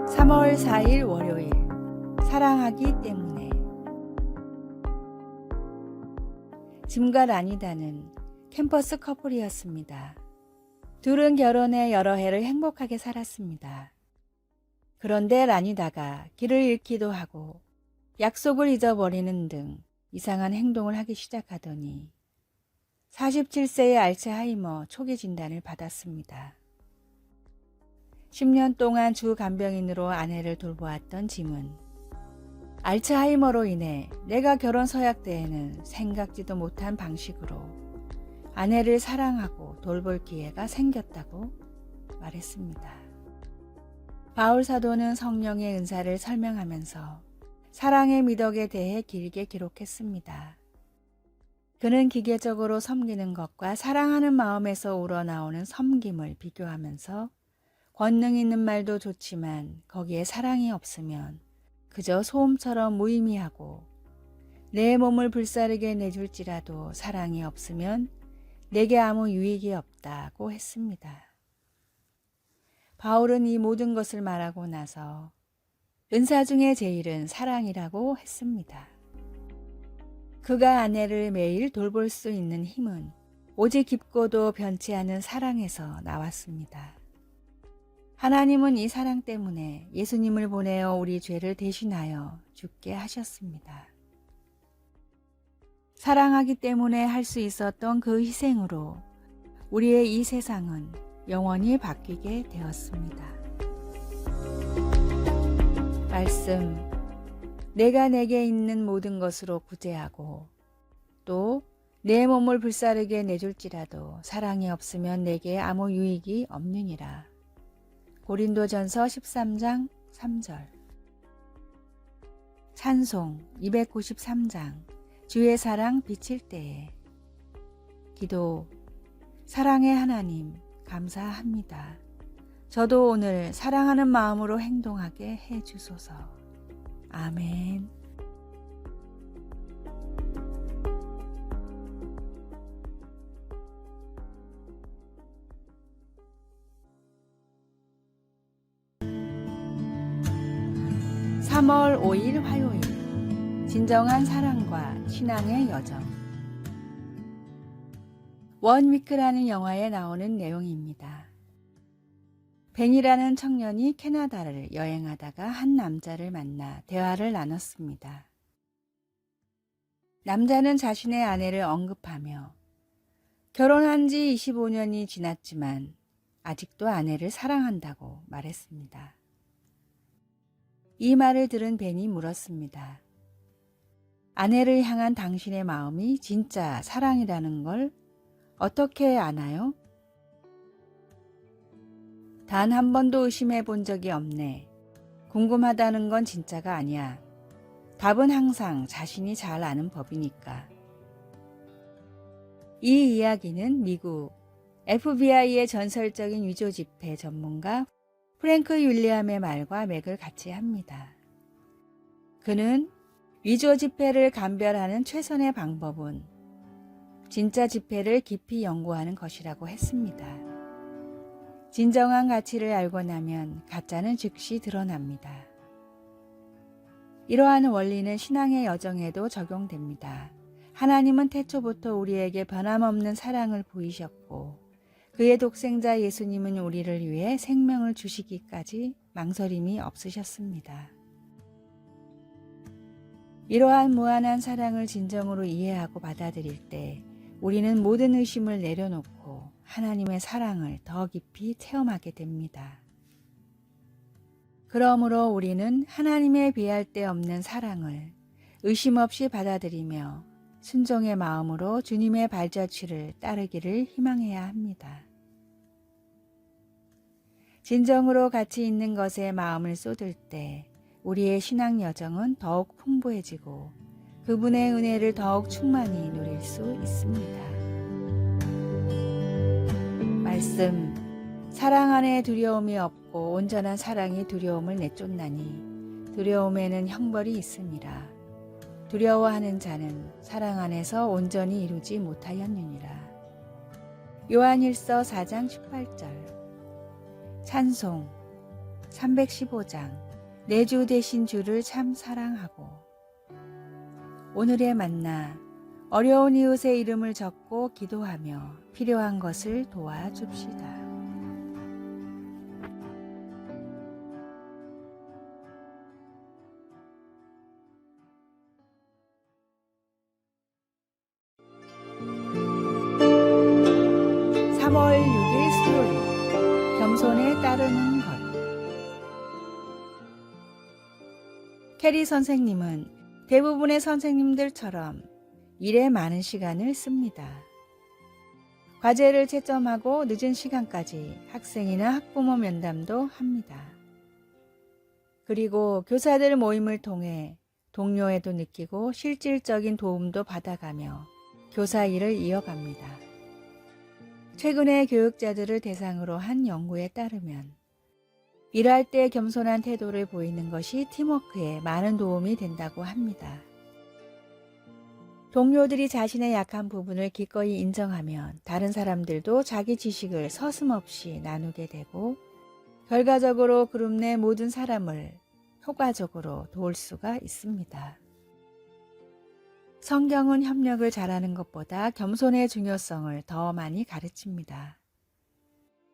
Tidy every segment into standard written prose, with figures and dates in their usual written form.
3월 4일 월요일, 사랑하기 때문에. 짐과 라니다는 캠퍼스 커플이었습니다. 둘은 결혼해 여러 해를 행복하게 살았습니다. 그런데 라니다가 길을 잃기도 하고 약속을 잊어버리는 등 이상한 행동을 하기 시작하더니 47세의 알츠하이머 초기 진단을 받았습니다. 10년 동안 주 간병인으로 아내를 돌보았던 짐은 알츠하이머로 인해 내가 결혼 서약 때에는 생각지도 못한 방식으로 아내를 사랑하고 돌볼 기회가 생겼다고 말했습니다. 바울 사도는 성령의 은사를 설명하면서 사랑의 미덕에 대해 길게 기록했습니다. 그는 기계적으로 섬기는 것과 사랑하는 마음에서 우러나오는 섬김을 비교하면서 권능 있는 말도 좋지만 거기에 사랑이 없으면 그저 소음처럼 무의미하고 내 몸을 불사르게 내줄지라도 사랑이 없으면 내게 아무 유익이 없다고 했습니다. 바울은 이 모든 것을 말하고 나서 은사 중에 제일은 사랑이라고 했습니다. 그가 아내를 매일 돌볼 수 있는 힘은 오직 깊고도 변치 않은 사랑에서 나왔습니다. 하나님은 이 사랑 때문에 예수님을 보내어 우리 죄를 대신하여 죽게 하셨습니다. 사랑하기 때문에 할 수 있었던 그 희생으로 우리의 이 세상은 영원히 바뀌게 되었습니다. 말씀, 내가 내게 있는 모든 것으로 구제하고 또 내 몸을 불사르게 내줄지라도 사랑이 없으면 내게 아무 유익이 없느니라. 고린도전서 13장 3절. 찬송 293장 주의 사랑 비칠 때에. 기도, 사랑의 하나님 감사합니다. 저도 오늘 사랑하는 마음으로 행동하게 해주소서. 아멘. (3월 5일) 화요일, 진정한 사랑과 신앙의 여정. 원위크라는 영화에 나오는 내용입니다. 벤이라는 청년이 캐나다를 여행하다가 한 남자를 만나 대화를 나눴습니다. 남자는 자신의 아내를 언급하며 결혼한 지 25년이 지났지만 아직도 아내를 사랑한다고 말했습니다. 이 말을 들은 벤이 물었습니다. 아내를 향한 당신의 마음이 진짜 사랑이라는 걸 어떻게 아나요? 단 한 번도 의심해 본 적이 없네. 궁금하다는 건 진짜가 아니야. 답은 항상 자신이 잘 아는 법이니까. 이 이야기는 미국 FBI의 전설적인 위조 지폐 전문가 프랭크 윌리엄의 말과 맥을 같이 합니다. 그는 위조 지폐를 감별하는 최선의 방법은 진짜 지폐를 깊이 연구하는 것이라고 했습니다. 진정한 가치를 알고 나면 가짜는 즉시 드러납니다. 이러한 원리는 신앙의 여정에도 적용됩니다. 하나님은 태초부터 우리에게 변함없는 사랑을 보이셨고 그의 독생자 예수님은 우리를 위해 생명을 주시기까지 망설임이 없으셨습니다. 이러한 무한한 사랑을 진정으로 이해하고 받아들일 때 우리는 모든 의심을 내려놓고 하나님의 사랑을 더 깊이 체험하게 됩니다. 그러므로 우리는 하나님의 비할 데 없는 사랑을 의심 없이 받아들이며 순종의 마음으로 주님의 발자취를 따르기를 희망해야 합니다. 진정으로 가치 있는 것에 마음을 쏟을 때 우리의 신앙 여정은 더욱 풍부해지고 그분의 은혜를 더욱 충만히 누릴 수 있습니다. 말씀, 사랑 안에 두려움이 없고 온전한 사랑이 두려움을 내쫓나니 두려움에는 형벌이 있음이라. 두려워하는 자는 사랑 안에서 온전히 이루지 못하였느니라. 요한일서 4장 18절. 찬송 315장. 내 주 되신 주를 참 사랑하고. 오늘의 만나. 어려운 이웃의 이름을 적고 기도하며 필요한 것을 도와줍시다. (3월 6일) 수요일. 겸손에 따르는 것. 캐리 선생님은 대부분의 선생님들처럼 일에 많은 시간을 씁니다. 과제를 채점하고 늦은 시간까지 학생이나 학부모 면담도 합니다. 그리고 교사들 모임을 통해 동료애도 느끼고 실질적인 도움도 받아가며 교사 일을 이어갑니다. 최근에 교육자들을 대상으로 한 연구에 따르면 일할 때 겸손한 태도를 보이는 것이 팀워크에 많은 도움이 된다고 합니다. 동료들이 자신의 약한 부분을 기꺼이 인정하면 다른 사람들도 자기 지식을 서슴없이 나누게 되고 결과적으로 그룹 내 모든 사람을 효과적으로 도울 수가 있습니다. 성경은 협력을 잘하는 것보다 겸손의 중요성을 더 많이 가르칩니다.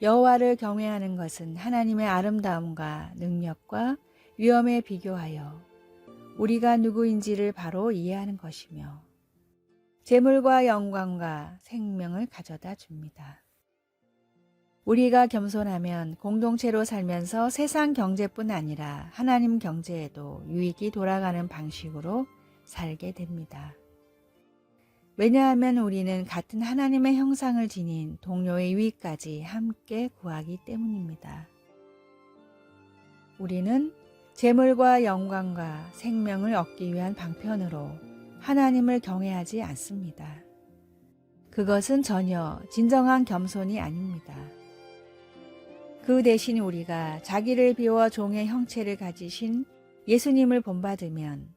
여호와를 경외하는 것은 하나님의 아름다움과 능력과 위엄에 비교하여 우리가 누구인지를 바로 이해하는 것이며 재물과 영광과 생명을 가져다 줍니다. 우리가 겸손하면 공동체로 살면서 세상 경제뿐 아니라 하나님 경제에도 유익이 돌아가는 방식으로 살게 됩니다. 왜냐하면 우리는 같은 하나님의 형상을 지닌 동료의 유익까지 함께 구하기 때문입니다. 우리는 재물과 영광과 생명을 얻기 위한 방편으로 하나님을 경외하지 않습니다. 그것은 전혀 진정한 겸손이 아닙니다. 그 대신 우리가 자기를 비워 종의 형체를 가지신 예수님을 본받으면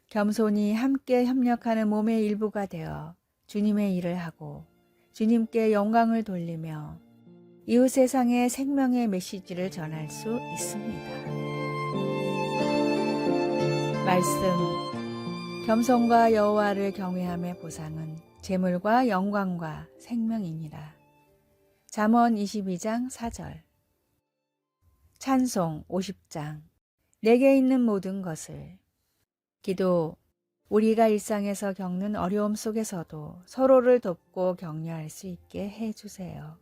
겸손히 함께 협력하는 몸의 일부가 되어 주님의 일을 하고 주님께 영광을 돌리며 이웃 세상에 생명의 메시지를 전할 수 있습니다. 말씀. 겸손과 여호와를 경외함의 보상은 재물과 영광과 생명이니라. 잠언 22장 4절. 찬송 50장. 내게 있는 모든 것을. 기도. 우리가 일상에서 겪는 어려움 속에서도 서로를 돕고 격려할 수 있게 해주세요.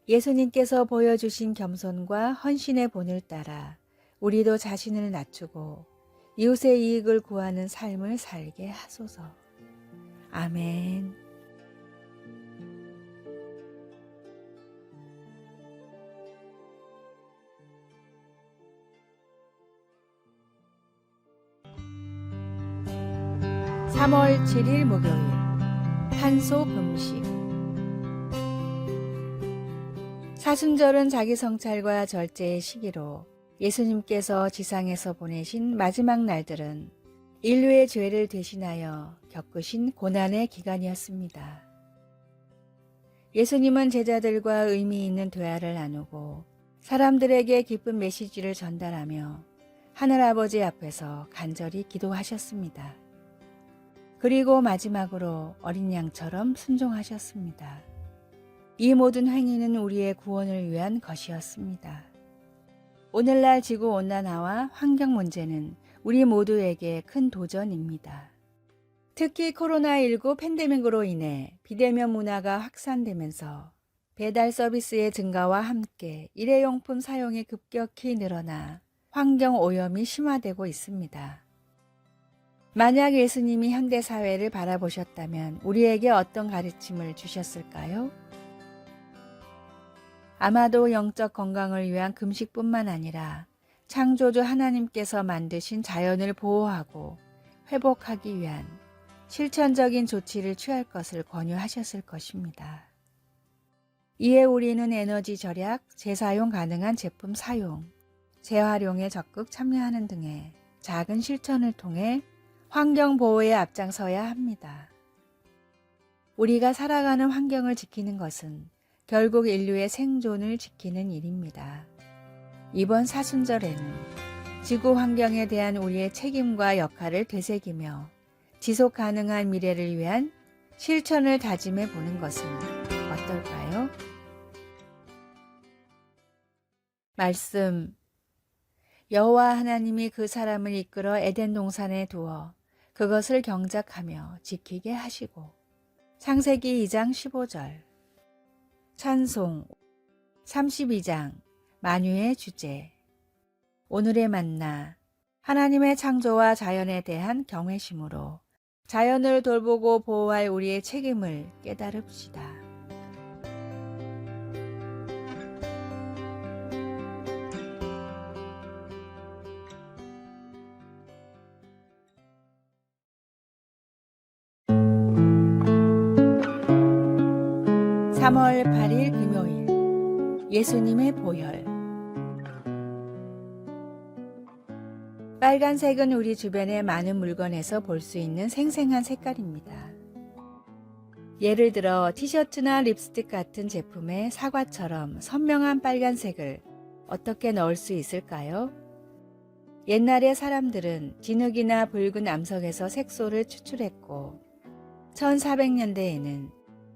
예수님께서 보여주신 겸손과 헌신의 본을 따라 우리도 자신을 낮추고 이웃의 이익을 구하는 삶을 살게 하소서. 아멘. (3월 7일) 목요일. 한소 금식. 사순절은 자기 성찰과 절제의 시기로 예수님께서 지상에서 보내신 마지막 날들은 인류의 죄를 대신하여 겪으신 고난의 기간이었습니다. 예수님은 제자들과 의미 있는 대화를 나누고 사람들에게 기쁜 메시지를 전달하며 하늘아버지 앞에서 간절히 기도하셨습니다. 그리고 마지막으로 어린 양처럼 순종하셨습니다. 이 모든 행위는 우리의 구원을 위한 것이었습니다. 오늘날 지구온난화와 환경 문제는 우리 모두에게 큰 도전입니다. 특히 코로나19 팬데믹으로 인해 비대면 문화가 확산되면서 배달 서비스의 증가와 함께 일회용품 사용이 급격히 늘어나 환경 오염이 심화되고 있습니다. 만약 예수님이 현대 사회를 바라보셨다면 우리에게 어떤 가르침을 주셨을까요? 아마도 영적 건강을 위한 금식뿐만 아니라 창조주 하나님께서 만드신 자연을 보호하고 회복하기 위한 실천적인 조치를 취할 것을 권유하셨을 것입니다. 이에 우리는 에너지 절약, 재사용 가능한 제품 사용, 재활용에 적극 참여하는 등의 작은 실천을 통해 환경 보호에 앞장서야 합니다. 우리가 살아가는 환경을 지키는 것은 결국 인류의 생존을 지키는 일입니다. 이번 사순절에는 지구 환경에 대한 우리의 책임과 역할을 되새기며 지속 가능한 미래를 위한 실천을 다짐해 보는 것은 어떨까요? 말씀. 여호와 하나님이 그 사람을 이끌어 에덴 동산에 두어 그것을 경작하며 지키게 하시고. 창세기 2장 15절. 찬송. 32장 만유의 주제. 오늘의 만나. 하나님의 창조와 자연에 대한 경외심으로 자연을 돌보고 보호할 우리의 책임을 깨달읍시다. (3월 8일) 금요일. 예수님의 보혈. 빨간색은 우리 주변의 많은 물건에서 볼 수 있는 생생한 색깔입니다. 예를 들어 티셔츠나 립스틱 같은 제품에 사과처럼 선명한 빨간색을 어떻게 넣을 수 있을까요? 옛날의 사람들은 진흙이나 붉은 암석에서 색소를 추출했고 1400년대에는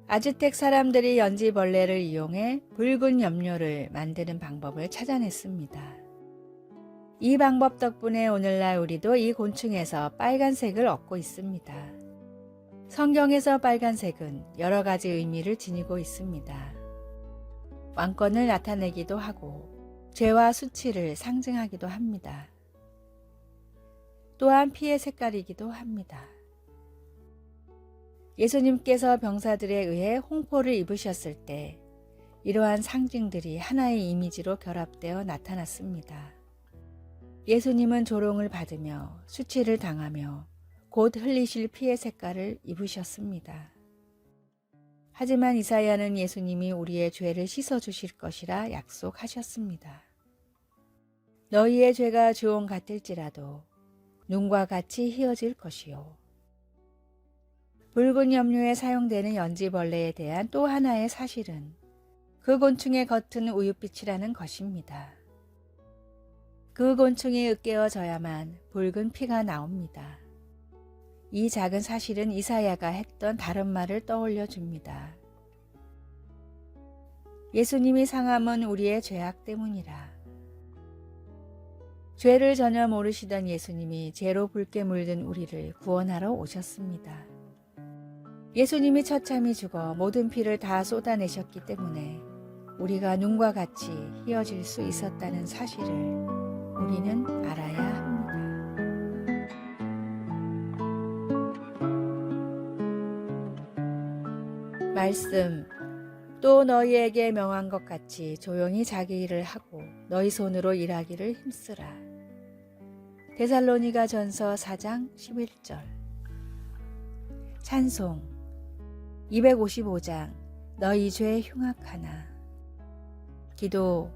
아즈텍 사람들이 연지벌레를 이용해 붉은 염료를 만드는 방법을 찾아냈습니다. 이 방법 덕분에 오늘날 우리도 이 곤충에서 빨간색을 얻고 있습니다. 성경에서 빨간색은 여러 가지 의미를 지니고 있습니다. 왕권을 나타내기도 하고 죄와 수치를 상징하기도 합니다. 또한 피의 색깔이기도 합니다. 예수님께서 병사들에 의해 홍포를 입으셨을 때 이러한 상징들이 하나의 이미지로 결합되어 나타났습니다. 예수님은 조롱을 받으며 수치를 당하며 곧 흘리실 피의 색깔을 입으셨습니다. 하지만 이사야는 예수님이 우리의 죄를 씻어주실 것이라 약속하셨습니다. 너희의 죄가 주홍 같을지라도 눈과 같이 희어질 것이요. 붉은 염료에 사용되는 연지벌레에 대한 또 하나의 사실은 그 곤충의 겉은 우윳빛이라는 것입니다. 그 곤충이 으깨어져야만 붉은 피가 나옵니다. 이 작은 사실은 이사야가 했던 다른 말을 떠올려 줍니다. 예수님이 상함은 우리의 죄악 때문이라. 죄를 전혀 모르시던 예수님이 죄로 붉게 물든 우리를 구원하러 오셨습니다. 예수님이 처참히 죽어 모든 피를 다 쏟아내셨기 때문에 우리가 눈과 같이 희어질 수 있었다는 사실을 우리는 알아야 합니다. 말씀. 또 너희에게 명한 것 같이 조용히 자기 일을 하고 너희 손으로 일하기를 힘쓰라. 데살로니가 전서 4장 11절. 찬송. 255장 너희 죄 흉악하나. 기도.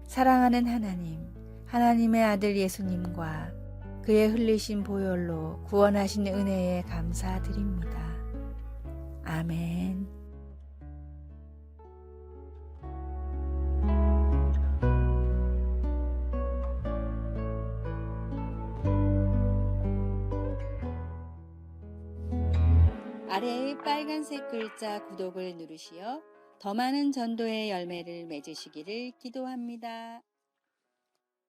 사랑하는 하나님, 하나님의 아들 예수님과 그의 흘리신 보혈로 구원하신 은혜에 감사드립니다. 아멘. 아래의 빨간색 글자 구독을 누르시어 더 많은 전도의 열매를 맺으시기를 기도합니다.